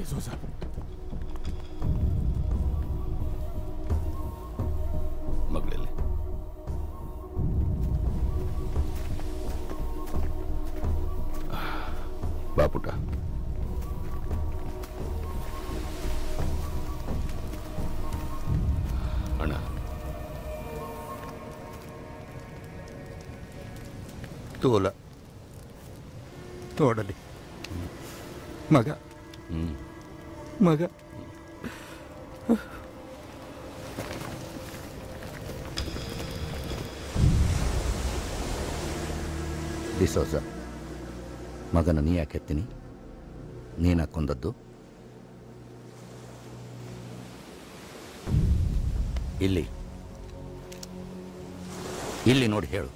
ಡಿಸೋಜ. ಮಗಳಲ್ಲಿ ಬಾಪುಟ, ಅಣ್ಣ ತೋಲ ನೋಡಲಿ ಮಗ ಮಗ ಡಿಸೋಜ, ಮಗನ ನೀ ಯಾಕೆ ಎತ್ತೀನಿ? ನೀನು ಹಾಕೊಂಡದ್ದು? ಇಲ್ಲಿ ಇಲ್ಲಿ ನೋಡಿ ಹೇಳು.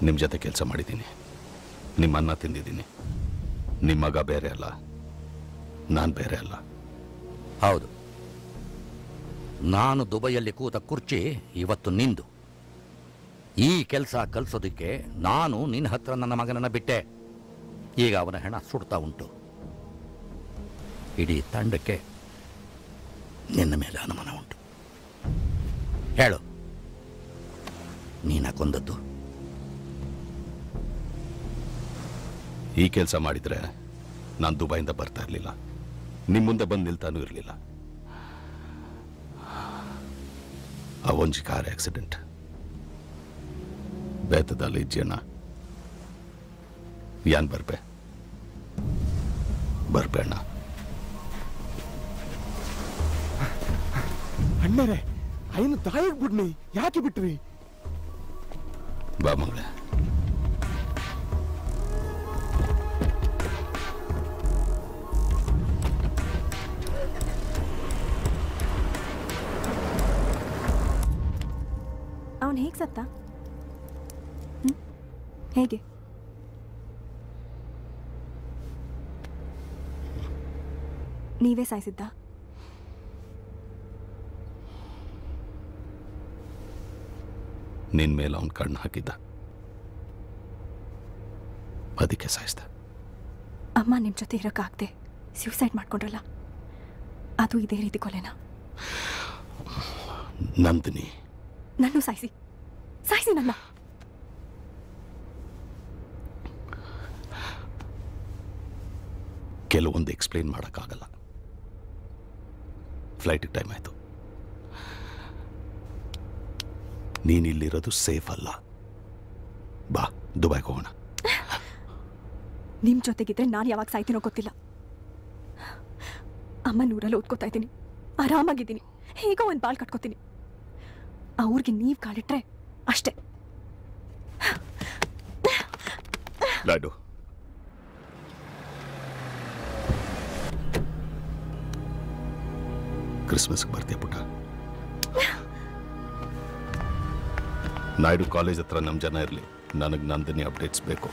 ನಿಮ್ಮ ಜೊತೆ ಕೆಲಸ ಮಾಡಿದ್ದೀನಿ, ನಿಮ್ಮ ಅನ್ನ ತಿಂದಿದ್ದೀನಿ. ನಿಮ್ಮ ಮಗ ಬೇರೆ ಅಲ್ಲ, ನಾನು ಬೇರೆ ಅಲ್ಲ. ಹೌದು, ನಾನು ದುಬೈಯಲ್ಲಿ ಕೂತ ಕುರ್ಚಿ ಇವತ್ತು ನಿಂದು. ಈ ಕೆಲಸ ಕಲಿಸೋದಕ್ಕೆ ನಾನು ನಿನ್ನ ಹತ್ರ ನನ್ನ ಮಗನನ್ನು ಬಿಟ್ಟೆ. ಈಗ ಅವನ ಹೆಣ ಸುಡ್ತಾ ಉಂಟು. ಇಡೀ ತಂಡಕ್ಕೆ ನಿನ್ನ ಮೇಲೆ ಅನುಮಾನ ಉಂಟು. ಹೇಳು, ನೀನು ಕೊಂದದ್ದು? ಈ ಕೆಲಸ ಮಾಡಿದ್ರೆ ನಾನು ದುಬೈಯಿಂದ ಬರ್ತಾ ಇರಲಿಲ್ಲ, ನಿಮ್ಮ ಮುಂದೆ ಬಂದು ನಿಲ್ತಾನೂ ಇರಲಿಲ್ಲ. ಆ ಒಂಜಿ ಕಾರ್ ಆಕ್ಸಿಡೆಂಟ್ ಬೇತದಲ್ಲಿ ಜನ ಯಾನ್ ಬರ್ಬೆ ಅಣ್ಣ. ಅಣ್ಣರೇ, ಐನು ತಾಯಿಗೆ ಬಿಡ್ನಿ, ಯಾಕೆ ಬಿಟ್ರಿ? ಬಾ ಮಗಳೇ. ಅವನು ಹೇಗೆ ಸತ್ತ? ಹೇಗೆ? ನೀವೇ ಸಾಯಿಸಿದ್ದ? ನಿನ್ ಮೇಲೆ ಅವನು ಕಣ್ಣು ಹಾಕಿದ್ದ, ಅದಕ್ಕೆ ಸಾಯಿಸ್ದ. ಅಮ್ಮ ನಿಮ್ಮ ಜೊತೆ ಇರೋಕ್ಕಾಗದೆ ಸ್ಯೂಸೈಡ್ ಮಾಡ್ಕೊಂಡ್ರಲ್ಲ, ಅದು ಇದೇ ರೀತಿ ಕೊಲೆನಾ? ನಂದಿನಿ, ನನ್ನೂ ಸಾಯಿಸಿ, ಸಾಯಿಸಿ ನನ್ನ. ಕೆಲವೊಂದು ಎಕ್ಸ್ಪ್ಲೇನ್ ಮಾಡೋಕ್ಕಾಗಲ್ಲ. ಫ್ಲೈಟಿಗೆ ಟೈಮ್ ಆಯಿತು. ನೀನಿಲ್ಲಿರೋದು ಸೇಫ್ ಅಲ್ಲ. ಬಾ, ದುಬೈಗೆ ಹೋಗೋಣ. ನಿಮ್ಮ ಜೊತೆಗಿದ್ರೆ ನಾನು ಯಾವಾಗ ಸಾಯ್ತೀನೋ ಗೊತ್ತಿಲ್ಲ. ಅಮ್ಮ ನೂರಲ್ಲಿ ಓದ್ಕೋತಾ ಇದ್ದೀನಿ, ಆರಾಮಾಗಿದ್ದೀನಿ, ಹೇಗೋ ಒಂದು ಬಾಲ್ ಕಟ್ಕೋತೀನಿ. ಅವ್ರಿಗೆ ನೀವು ಕಾಲಿಟ್ರೆ ಅಷ್ಟೇ. ಲಾಡು, ಕ್ರಿಸ್ಮಸ್ಗೆ ಬರ್ತೀಯ ಪುಟ್ಟ? ನಾಯ್ಡು ಕಾಲೇಜ್ ಹತ್ರ ನಮ್ಮ ಜನ ಇರಲಿ, ನನಗೆ ನಂದಿನಿ ಅಪ್ಡೇಟ್ಸ್ ಬೇಕು.